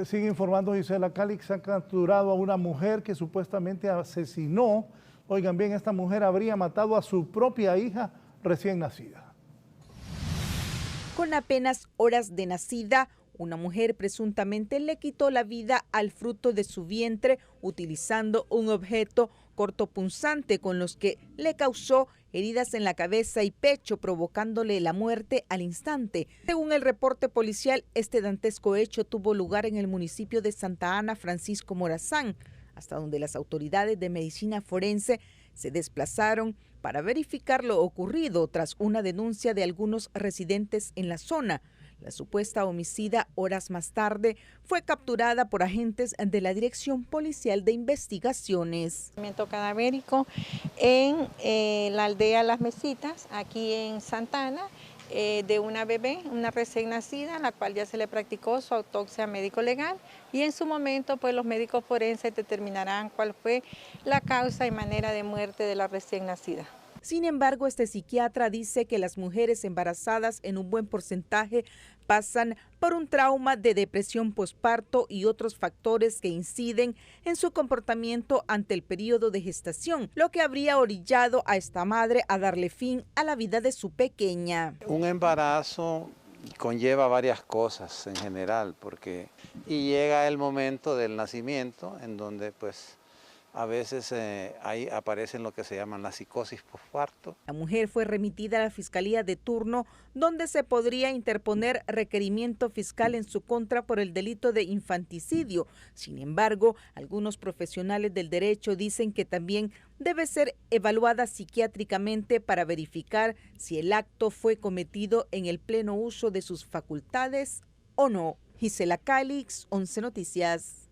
Sigue informando Gisela Calix, ha capturado a una mujer que supuestamente asesinó. Oigan bien, esta mujer habría matado a su propia hija recién nacida. Con apenas horas de nacida, una mujer presuntamente le quitó la vida al fruto de su vientre utilizando un objeto cortopunzante con los que le causó heridas en la cabeza y pecho, provocándole la muerte al instante. Según el reporte policial, este dantesco hecho tuvo lugar en el municipio de Santa Ana, Francisco Morazán, hasta donde las autoridades de medicina forense se desplazaron para verificar lo ocurrido tras una denuncia de algunos residentes en la zona. La supuesta homicida, horas más tarde, fue capturada por agentes de la Dirección Policial de Investigaciones. Cadavérico en la aldea Las Mesitas, aquí en Santa Ana, de una bebé, una recién nacida, a la cual ya se le practicó su autopsia médico-legal y en su momento pues los médicos forenses determinarán cuál fue la causa y manera de muerte de la recién nacida. Sin embargo, este psiquiatra dice que las mujeres embarazadas en un buen porcentaje pasan por un trauma de depresión posparto y otros factores que inciden en su comportamiento ante el periodo de gestación, lo que habría orillado a esta madre a darle fin a la vida de su pequeña. Un embarazo conlleva varias cosas en general, y llega el momento del nacimiento en donde pues a veces ahí aparecen lo que se llaman la psicosis posparto. La mujer fue remitida a la Fiscalía de turno, donde se podría interponer requerimiento fiscal en su contra por el delito de infanticidio. Sin embargo, algunos profesionales del derecho dicen que también debe ser evaluada psiquiátricamente para verificar si el acto fue cometido en el pleno uso de sus facultades o no. Gisela Calix, 11 Noticias.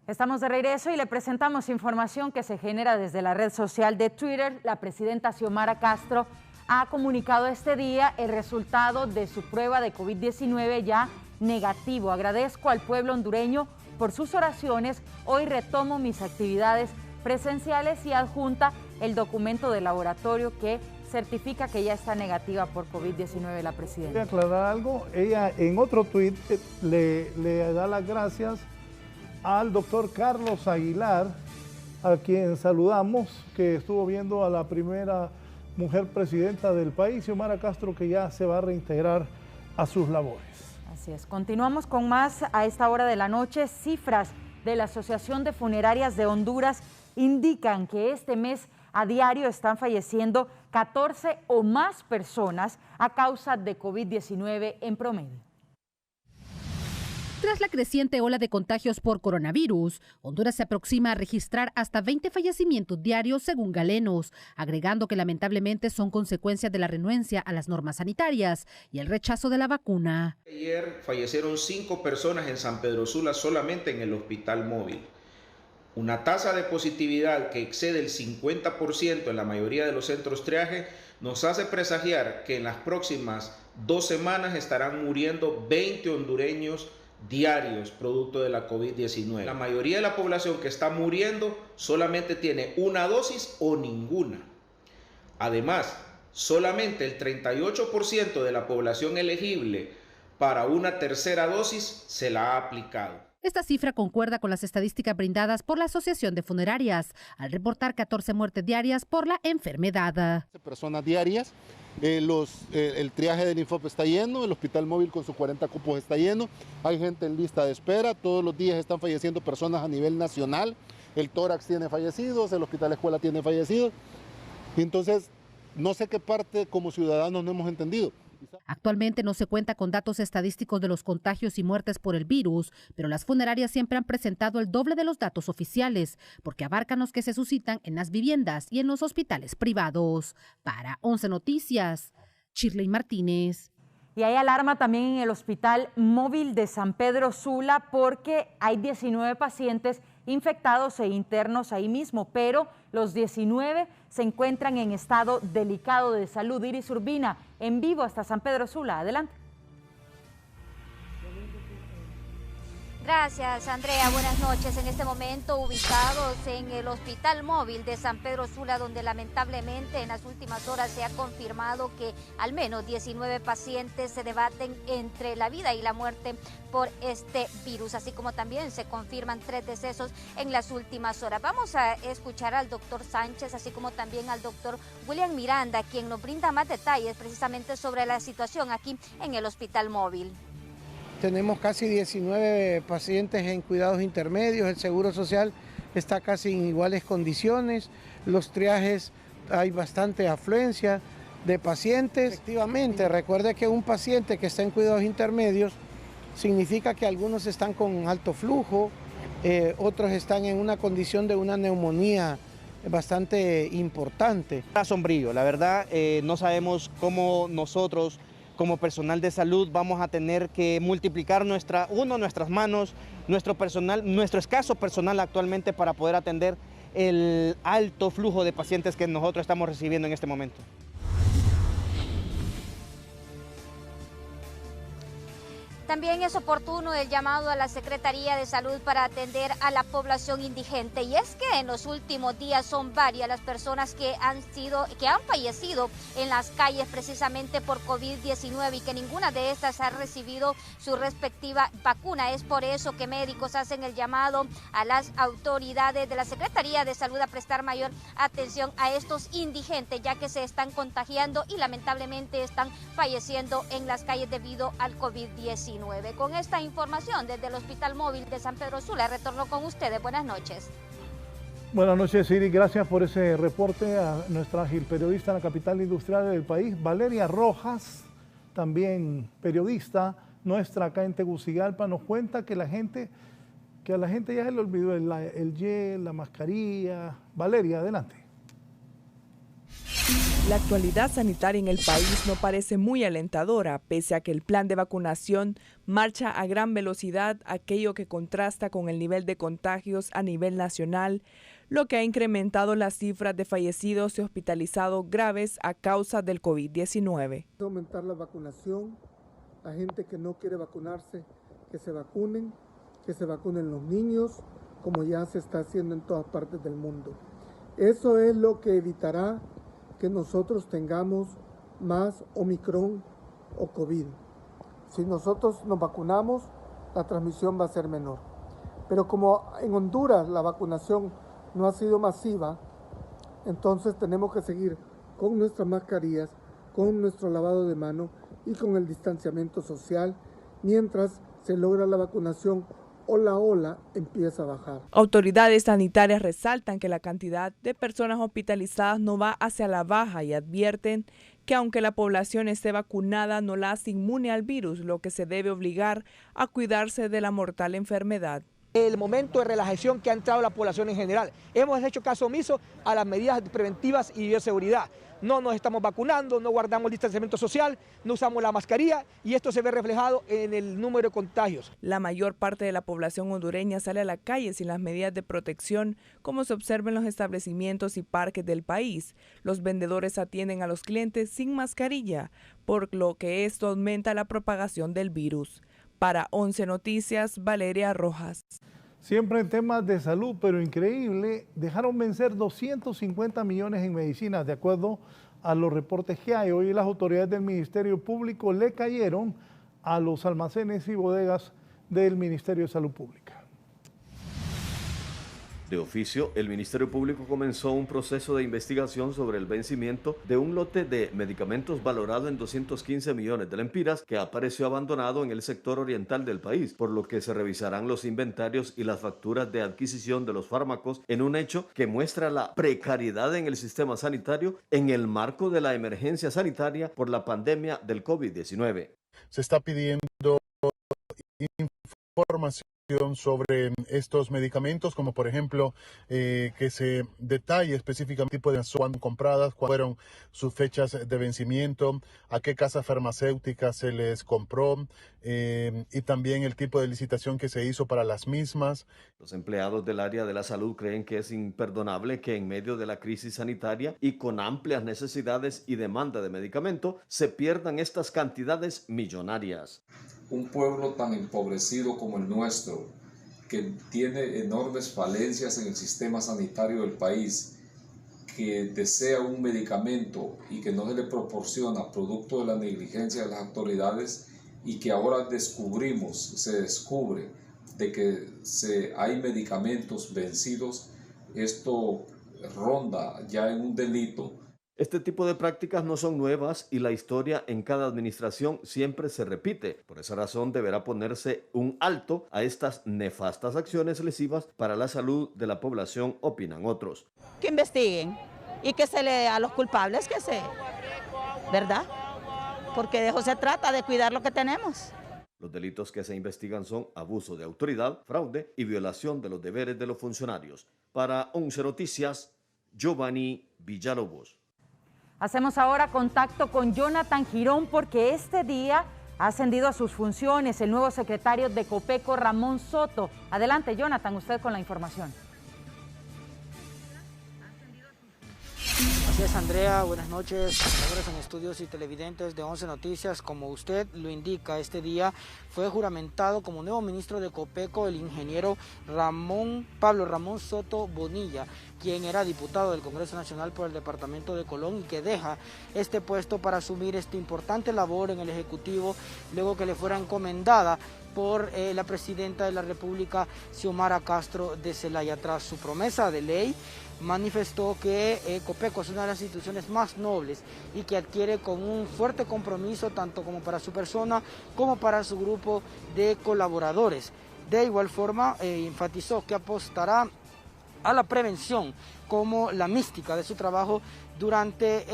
Estamos de regreso y le presentamos información que se genera desde la red social de Twitter. La presidenta Xiomara Castro ha comunicado este día el resultado de su prueba de COVID-19 ya negativo. Agradezco al pueblo hondureño por sus oraciones. Hoy retomo mis actividades presenciales y adjunta el documento de laboratorio que certifica que ya está negativa por COVID-19 la presidenta. Voy a aclarar algo. Ella en otro tuit le da las gracias al doctor Carlos Aguilar, a quien saludamos, que estuvo viendo a la primera mujer presidenta del país, Xiomara Castro, que ya se va a reintegrar a sus labores. Así es. Continuamos con más a esta hora de la noche. Cifras de la Asociación de Funerarias de Honduras indican que este mes a diario están falleciendo 14 o más personas a causa de COVID-19 en promedio. Tras la creciente ola de contagios por coronavirus, Honduras se aproxima a registrar hasta 20 fallecimientos diarios según Galenos, agregando que lamentablemente son consecuencias de la renuencia a las normas sanitarias y el rechazo de la vacuna. Ayer fallecieron 5 personas en San Pedro Sula solamente en el hospital móvil. Una tasa de positividad que excede el 50% en la mayoría de los centros triaje nos hace presagiar que en las próximas 2 semanas estarán muriendo 20 hondureños diarios producto de la COVID-19. La mayoría de la población que está muriendo solamente tiene una dosis o ninguna. Además, solamente el 38% de la población elegible para una tercera dosis se la ha aplicado. Esta cifra concuerda con las estadísticas brindadas por la Asociación de Funerarias, al reportar 14 muertes diarias por la enfermedad. Personas diarias, el triaje del Infope está lleno, el hospital móvil con sus 40 cupos está lleno, hay gente en lista de espera, todos los días están falleciendo personas a nivel nacional, el tórax tiene fallecidos, el hospital escuela tiene fallecidos, entonces no sé qué parte como ciudadanos no hemos entendido. Actualmente no se cuenta con datos estadísticos de los contagios y muertes por el virus, pero las funerarias siempre han presentado el doble de los datos oficiales, porque abarcan los que se suscitan en las viviendas y en los hospitales privados. Para 11 Noticias, Shirley Martínez. Y hay alarma también en el Hospital Móvil de San Pedro Sula porque hay 19 pacientes infectados e internos ahí mismo, pero los 19 se encuentran en estado delicado de salud. Iris Urbina, en vivo hasta San Pedro Sula. Adelante. Gracias, Andrea. Buenas noches. En este momento ubicados en el Hospital Móvil de San Pedro Sula, donde lamentablemente en las últimas horas se ha confirmado que al menos 19 pacientes se debaten entre la vida y la muerte por este virus, así como también se confirman 3 decesos en las últimas horas. Vamos a escuchar al doctor Sánchez, así como también al doctor William Miranda, quien nos brinda más detalles precisamente sobre la situación aquí en el Hospital Móvil. Tenemos casi 19 pacientes en cuidados intermedios, el Seguro Social está casi en iguales condiciones, los triajes hay bastante afluencia de pacientes. Efectivamente, recuerde que un paciente que está en cuidados intermedios significa que algunos están con alto flujo, otros están en una condición de una neumonía bastante importante. Está sombrío, la verdad, no sabemos cómo nosotros como personal de salud vamos a tener que multiplicar nuestras manos, nuestro personal, nuestro escaso personal actualmente para poder atender el alto flujo de pacientes que nosotros estamos recibiendo en este momento. También es oportuno el llamado a la Secretaría de Salud para atender a la población indigente, y es que en los últimos días son varias las personas que han fallecido en las calles precisamente por COVID-19 y que ninguna de estas ha recibido su respectiva vacuna. Es por eso que médicos hacen el llamado a las autoridades de la Secretaría de Salud a prestar mayor atención a estos indigentes, ya que se están contagiando y lamentablemente están falleciendo en las calles debido al COVID-19. Con esta información desde el Hospital Móvil de San Pedro Sula, retorno con ustedes. Buenas noches. Buenas noches, Iris. Gracias por ese reporte a nuestra ágil periodista en la capital industrial del país, Valeria Rojas, también periodista nuestra acá en Tegucigalpa, nos cuenta que a la gente ya se le olvidó el gel, la mascarilla. Valeria, adelante. La actualidad sanitaria en el país no parece muy alentadora, pese a que el plan de vacunación marcha a gran velocidad, aquello que contrasta con el nivel de contagios a nivel nacional, lo que ha incrementado las cifras de fallecidos y hospitalizados graves a causa del COVID-19. Aumentar la vacunación, la gente que no quiere vacunarse, que se vacunen los niños, como ya se está haciendo en todas partes del mundo. Eso es lo que evitará que nosotros tengamos más Omicron o COVID. Si nosotros nos vacunamos, la transmisión va a ser menor. Pero como en Honduras la vacunación no ha sido masiva, entonces tenemos que seguir con nuestras mascarillas, con nuestro lavado de manos y con el distanciamiento social, mientras se logra la vacunación o la ola empieza a bajar. Autoridades sanitarias resaltan que la cantidad de personas hospitalizadas no va hacia la baja y advierten que aunque la población esté vacunada no la hace inmune al virus, lo que se debe obligar a cuidarse de la mortal enfermedad. El momento de relajación que ha entrado la población en general. Hemos hecho caso omiso a las medidas preventivas y de bioseguridad. No nos estamos vacunando, no guardamos el distanciamiento social, no usamos la mascarilla y esto se ve reflejado en el número de contagios. La mayor parte de la población hondureña sale a la calle sin las medidas de protección, como se observa en los establecimientos y parques del país. Los vendedores atienden a los clientes sin mascarilla, por lo que esto aumenta la propagación del virus. Para 11 Noticias, Valeria Rojas. Siempre en temas de salud, pero increíble, dejaron vencer 250 millones en medicinas, de acuerdo a los reportes que hay. Hoy las autoridades del Ministerio Público le cayeron a los almacenes y bodegas del Ministerio de Salud Pública. De oficio, el Ministerio Público comenzó un proceso de investigación sobre el vencimiento de un lote de medicamentos valorado en 215 millones de lempiras que apareció abandonado en el sector oriental del país, por lo que se revisarán los inventarios y las facturas de adquisición de los fármacos en un hecho que muestra la precariedad en el sistema sanitario en el marco de la emergencia sanitaria por la pandemia del COVID-19. Se está pidiendo información sobre estos medicamentos, como por ejemplo que se detalle específicamente tipo de cuándo compradas, cuáles fueron sus fechas de vencimiento, a qué casa farmacéutica se les compró y también el tipo de licitación que se hizo para las mismas. Los empleados del área de la salud creen que es imperdonable que en medio de la crisis sanitaria y con amplias necesidades y demanda de medicamento se pierdan estas cantidades millonarias. Un pueblo tan empobrecido como el nuestro, que tiene enormes falencias en el sistema sanitario del país, que desea un medicamento y que no se le proporciona producto de la negligencia de las autoridades, y que ahora se descubre de que hay medicamentos vencidos, esto ronda ya en un delito. Este tipo de prácticas no son nuevas y la historia en cada administración siempre se repite. Por esa razón deberá ponerse un alto a estas nefastas acciones lesivas para la salud de la población, opinan otros. Que investiguen y que a los culpables ¿verdad? Porque de eso se trata, de cuidar lo que tenemos. Los delitos que se investigan son abuso de autoridad, fraude y violación de los deberes de los funcionarios. Para 11 Noticias, Giovanni Villalobos. Hacemos ahora contacto con Jonathan Girón porque este día ha ascendido a sus funciones el nuevo secretario de Copeco, Ramón Soto. Adelante, Jonathan, usted con la información. Así es, Andrea, buenas noches, señores en estudios y televidentes de 11 Noticias. Como usted lo indica, este día fue juramentado como nuevo ministro de Copeco el ingeniero Pablo Ramón Soto Bonilla, quien era diputado del Congreso Nacional por el departamento de Colón y que deja este puesto para asumir esta importante labor en el Ejecutivo luego que le fuera encomendada por la presidenta de la República, Xiomara Castro de Zelaya. Tras su promesa de ley, manifestó que Copeco es una de las instituciones más nobles y que adquiere con un fuerte compromiso tanto como para su persona como para su grupo de colaboradores. De igual forma, enfatizó que apostará a la prevención como la mística de su trabajo durante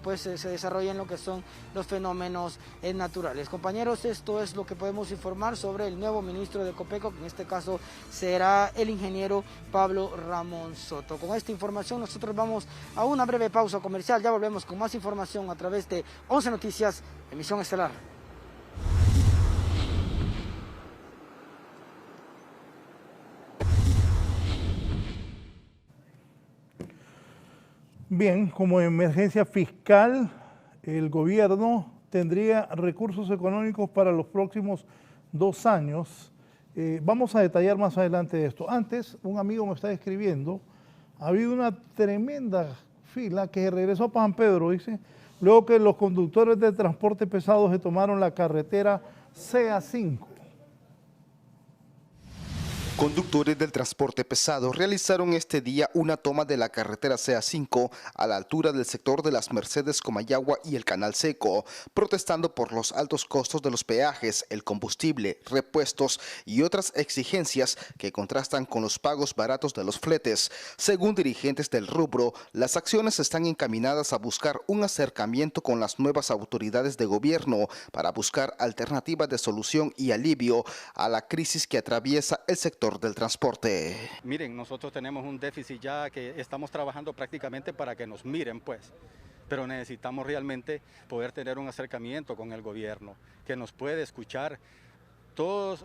pues se desarrollan lo que son los fenómenos naturales. Compañeros, esto es lo que podemos informar sobre el nuevo ministro de Copeco, que en este caso será el ingeniero Pablo Ramón Soto. Con esta información nosotros vamos a una breve pausa comercial, ya volvemos con más información a través de 11 Noticias, emisión estelar. Bien, como emergencia fiscal, el gobierno tendría recursos económicos para los próximos 2 años. Vamos a detallar más adelante esto. Antes, un amigo me está escribiendo, ha habido una tremenda fila que regresó a San Pedro, dice, luego que los conductores de transporte pesado se tomaron la carretera CA5. Conductores del transporte pesado realizaron este día una toma de la carretera CA5 a la altura del sector de las Mercedes, Comayagua y el Canal Seco, protestando por los altos costos de los peajes, el combustible, repuestos y otras exigencias que contrastan con los pagos baratos de los fletes. Según dirigentes del rubro, las acciones están encaminadas a buscar un acercamiento con las nuevas autoridades de gobierno para buscar alternativas de solución y alivio a la crisis que atraviesa el sector del transporte. Miren, nosotros tenemos un déficit ya que estamos trabajando prácticamente para que nos miren, pues, pero necesitamos realmente poder tener un acercamiento con el gobierno, que nos puede escuchar todos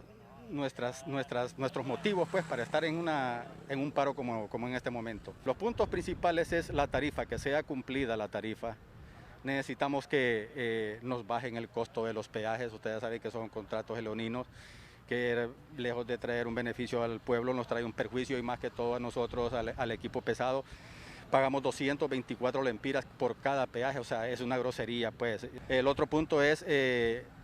nuestros motivos, pues, para estar en un paro como en este momento. Los puntos principales es la tarifa, que sea cumplida la tarifa. Necesitamos que nos bajen el costo de los peajes. Ustedes saben que son contratos leoninos, que lejos de traer un beneficio al pueblo nos trae un perjuicio, y más que todo a nosotros, al equipo pesado. Pagamos 224 lempiras por cada peaje, o sea, es una grosería, pues. El otro punto es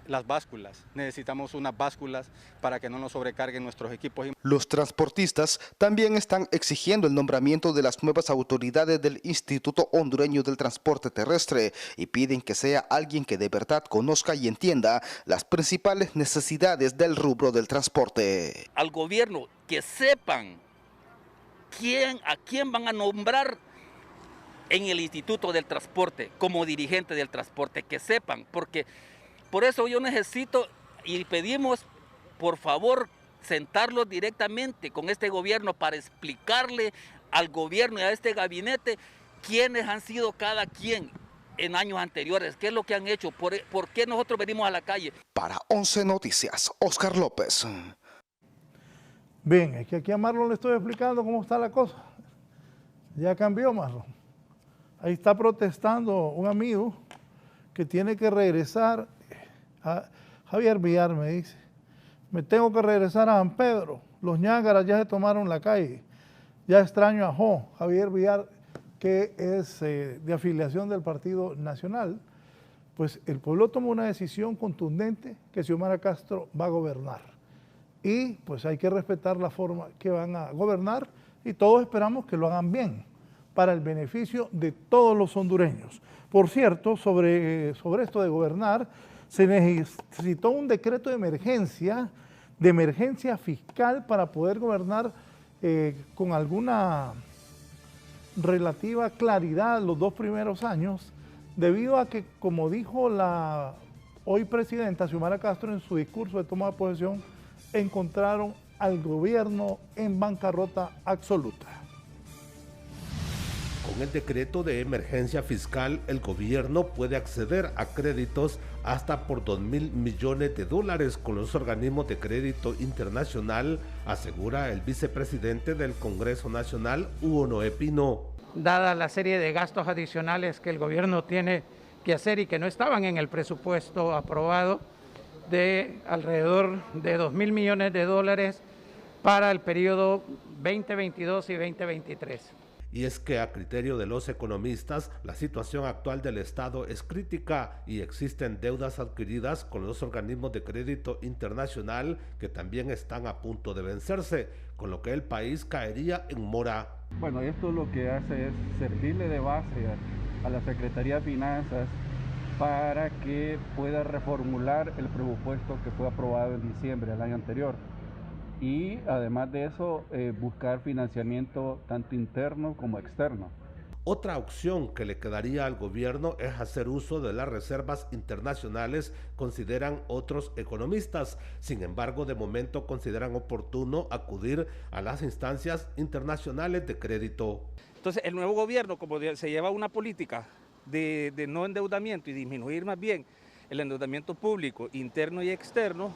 las básculas. Necesitamos unas básculas para que no nos sobrecarguen nuestros equipos. Los transportistas también están exigiendo el nombramiento de las nuevas autoridades del Instituto Hondureño del Transporte Terrestre y piden que sea alguien que de verdad conozca y entienda las principales necesidades del rubro del transporte. Al gobierno que sepan a quién van a nombrar en el Instituto del Transporte como dirigente del transporte, que sepan, porque por eso yo necesito y pedimos, por favor, sentarlos directamente con este gobierno para explicarle al gobierno y a este gabinete quiénes han sido cada quien en años anteriores, qué es lo que han hecho, por qué nosotros venimos a la calle. Para 11 Noticias, Oscar López. Bien, es que aquí a Marlon le estoy explicando cómo está la cosa. Ya cambió, Marlon. Ahí está protestando un amigo que tiene que regresar. Javier Villar me dice, me tengo que regresar a San Pedro. Los ñágaras ya se tomaron la calle. Ya extraño a Javier Villar, que es de afiliación del Partido Nacional. Pues el pueblo tomó una decisión contundente que Xiomara Castro va a gobernar. Y pues hay que respetar la forma que van a gobernar y todos esperamos que lo hagan bien, para el beneficio de todos los hondureños. Por cierto, sobre esto de gobernar, se necesitó un decreto de emergencia fiscal para poder gobernar con alguna relativa claridad los 2 primeros años, debido a que, como dijo la hoy presidenta Xiomara Castro en su discurso de toma de posesión, encontraron al gobierno en bancarrota absoluta. Con el decreto de emergencia fiscal, el gobierno puede acceder a créditos hasta por $2.000 millones con los organismos de crédito internacional, asegura el vicepresidente del Congreso Nacional, Hugo Noé Pino. Dada la serie de gastos adicionales que el gobierno tiene que hacer y que no estaban en el presupuesto aprobado, de alrededor de $2.000 millones para el periodo 2022 y 2023. Y es que a criterio de los economistas, la situación actual del Estado es crítica y existen deudas adquiridas con los organismos de crédito internacional que también están a punto de vencerse, con lo que el país caería en mora. Bueno, esto lo que hace es servirle de base a la Secretaría de Finanzas para que pueda reformular el presupuesto que fue aprobado en diciembre del año anterior. Y además de eso, buscar financiamiento tanto interno como externo. Otra opción que le quedaría al gobierno es hacer uso de las reservas internacionales, consideran otros economistas. Sin embargo, de momento consideran oportuno acudir a las instancias internacionales de crédito. Entonces, el nuevo gobierno, como se lleva una política de no endeudamiento y disminuir más bien el endeudamiento público interno y externo,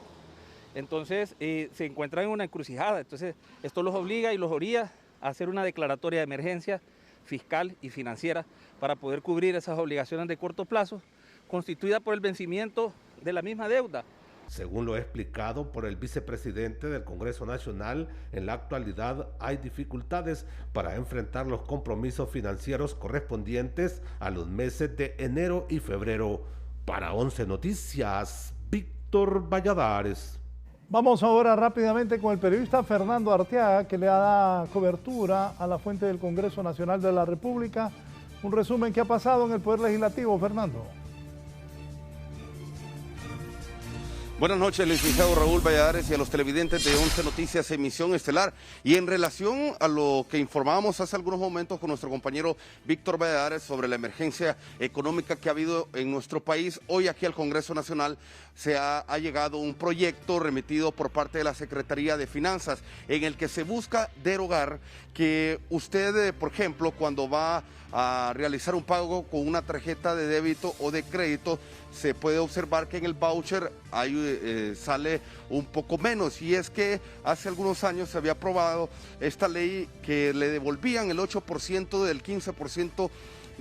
entonces se encuentran en una encrucijada. Entonces esto los obliga y los orilla a hacer una declaratoria de emergencia fiscal y financiera para poder cubrir esas obligaciones de corto plazo constituida por el vencimiento de la misma deuda. Según lo explicado por el vicepresidente del Congreso Nacional, en la actualidad hay dificultades para enfrentar los compromisos financieros correspondientes a los meses de enero y febrero. Para 11 Noticias, Víctor Valladares. Vamos ahora rápidamente con el periodista Fernando Arteaga, que le da cobertura a la fuente del Congreso Nacional de la República. Un resumen que ha pasado en el Poder Legislativo, Fernando. Buenas noches, licenciado Raúl Valladares, y a los televidentes de 11 Noticias, emisión estelar. Y en relación a lo que informábamos hace algunos momentos con nuestro compañero Víctor Valladares sobre la emergencia económica que ha habido en nuestro país, hoy aquí al Congreso Nacional ha llegado un proyecto remitido por parte de la Secretaría de Finanzas en el que se busca derogar que usted, por ejemplo, cuando va a realizar un pago con una tarjeta de débito o de crédito, se puede observar que en el voucher sale un poco menos, y es que hace algunos años se había aprobado esta ley que le devolvían el 8% del 15%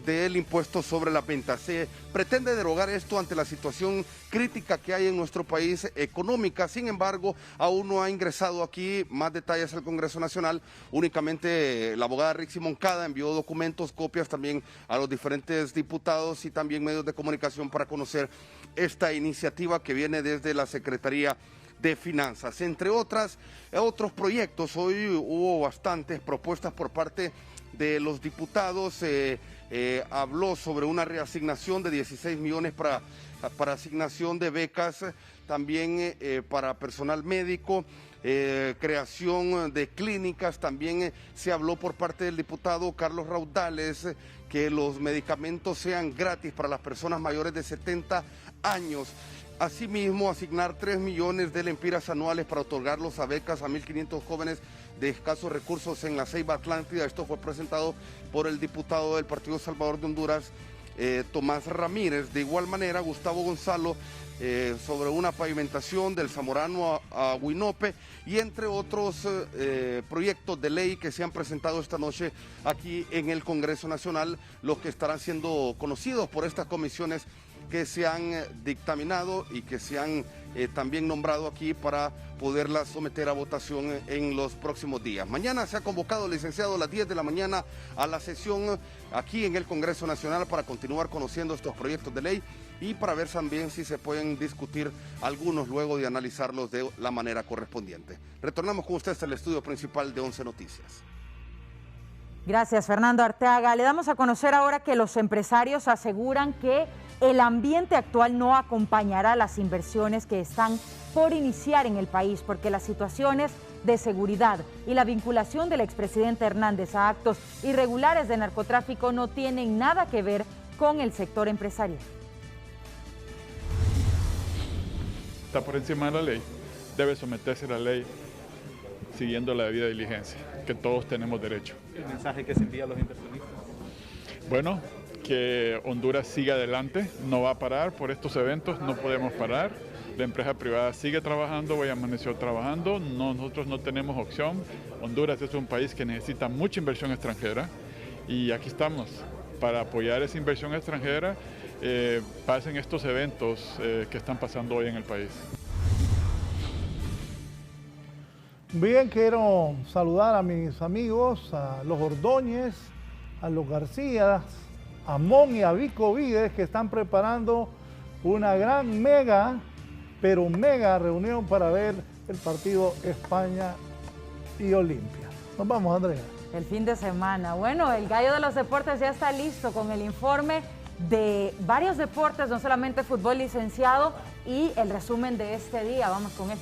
del impuesto sobre las ventas. Se pretende derogar esto ante la situación crítica que hay en nuestro país económica. Sin embargo, aún no ha ingresado aquí más detalles al Congreso Nacional. Únicamente la abogada Rixi Moncada envió documentos, copias también a los diferentes diputados y también medios de comunicación para conocer esta iniciativa que viene desde la Secretaría de Finanzas. Entre otros proyectos, hoy hubo bastantes propuestas por parte de los diputados. Habló sobre una reasignación de 16 millones para asignación de becas, también para personal médico, creación de clínicas. También se habló por parte del diputado Carlos Raudales que los medicamentos sean gratis para las personas mayores de 70 años. Asimismo, asignar 3 millones de lempiras anuales para otorgarlos a becas a 1.500 jóvenes de escasos recursos en la Ceiba Atlántida. Esto fue presentado por el diputado del Partido Salvador de Honduras, Tomás Ramírez. De igual manera, Gustavo Gonzalo, sobre una pavimentación del Zamorano a Huinope, y entre otros proyectos de ley que se han presentado esta noche aquí en el Congreso Nacional, los que estarán siendo conocidos por estas comisiones que se han dictaminado y que se han también nombrado aquí para poderlas someter a votación en los próximos días. Mañana se ha convocado el licenciado a las 10 de la mañana a la sesión aquí en el Congreso Nacional para continuar conociendo estos proyectos de ley y para ver también si se pueden discutir algunos luego de analizarlos de la manera correspondiente. Retornamos con ustedes al estudio principal de 11 Noticias. Gracias, Fernando Arteaga. Le damos a conocer ahora que los empresarios aseguran que el ambiente actual no acompañará las inversiones que están por iniciar en el país, porque las situaciones de seguridad y la vinculación del expresidente Hernández a actos irregulares de narcotráfico no tienen nada que ver con el sector empresarial. Está por encima de la ley, debe someterse a la ley siguiendo la debida diligencia, que todos tenemos derecho. ¿El mensaje que se envía a los inversionistas? Bueno, que Honduras siga adelante, no va a parar por estos eventos, no podemos parar. La empresa privada sigue trabajando, hoy amaneció trabajando, nosotros no tenemos opción. Honduras es un país que necesita mucha inversión extranjera y aquí estamos para apoyar esa inversión extranjera, pasen estos eventos que están pasando hoy en el país. Bien, quiero saludar a mis amigos, a los Ordóñez, a los García, a Mon y a Vico Vides, que están preparando una gran mega reunión para ver el partido España y Olimpia. Nos vamos, Andrea. El fin de semana. Bueno, el Gallo de los Deportes ya está listo con el informe de varios deportes, no solamente fútbol, licenciado, y el resumen de este día. Vamos con él.